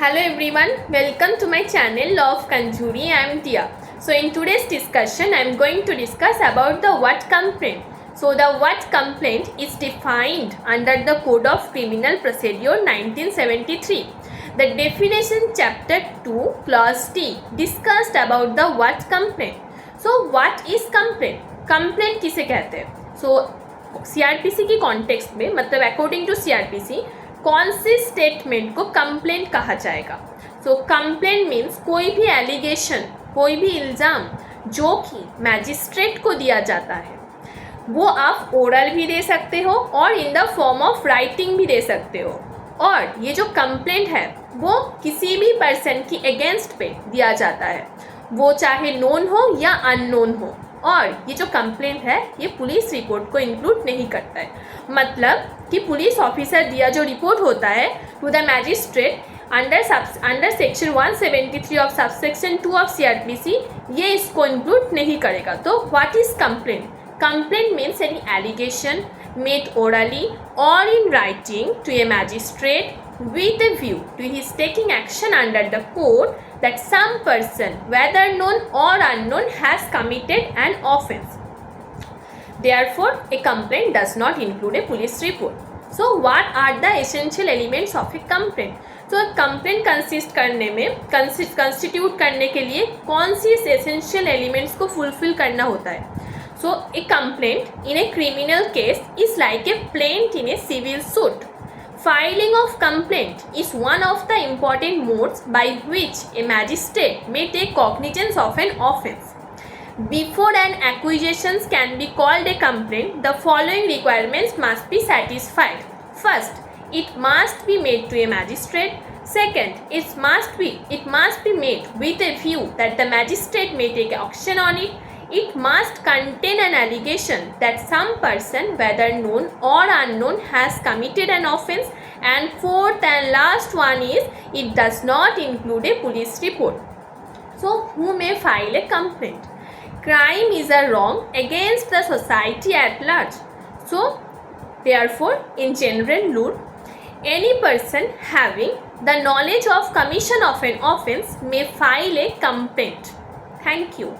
Hello everyone, welcome to my channel Law of Kanjuri. I am Tia. So in today's discussion, I am going to discuss about the what complaint. So the what complaint is defined under the Code of Criminal Procedure 1973. The definition chapter 2 clause T discussed about the what complaint. So what is complaint? Complaint किसे कहते हैं? So CRPC की context में मतलब according to CRPC कौन सी statement को complaint कहा जाएगा? सो कंप्लेंट मीन्स कोई भी एलिगेशन, कोई भी इल्ज़ाम जो कि मैजिस्ट्रेट को दिया जाता है वो आप ओरल भी दे सकते हो और in the form of writing भी दे सकते हो। और ये जो कंप्लेंट है वो किसी भी पर्सन की अगेंस्ट पे दिया जाता है, वो चाहे नोन हो या अननोन हो। और ये जो कंप्लेंट है ये पुलिस रिपोर्ट को इंक्लूड नहीं करता है, मतलब कि पुलिस ऑफिसर दिया जो रिपोर्ट होता है to the magistrate under section 173 of subsection 2 of CRPC ये इसको इंक्लूड नहीं करेगा। तो what is complaint? Complaint means any allegation made orally और in writing to a magistrate with a view to his taking action under the code that some person, whether known or unknown, has committed an offence. Therefore, a complaint does not include a police report. So, what are the essential elements of a complaint? So, complaint constitute करने के लिए कौन सी essential elements को fulfill करना होता है? So, a complaint in a criminal case is like a plaint in a civil suit. Filing of complaint is one of the important modes by which a magistrate may take cognizance of an offence. Before an accusation can be called a complaint, the following requirements must be satisfied. First, it must be made to a magistrate. Second, it must be made with a view that the magistrate may take action on it. It must contain an allegation that some person, whether known or unknown, has committed an offence. And fourth and last one is, it does not include a police report. So, who may file a complaint? Crime is a wrong against the society at large. So, therefore, in general rule, any person having the knowledge of commission of an offence may file a complaint. Thank you.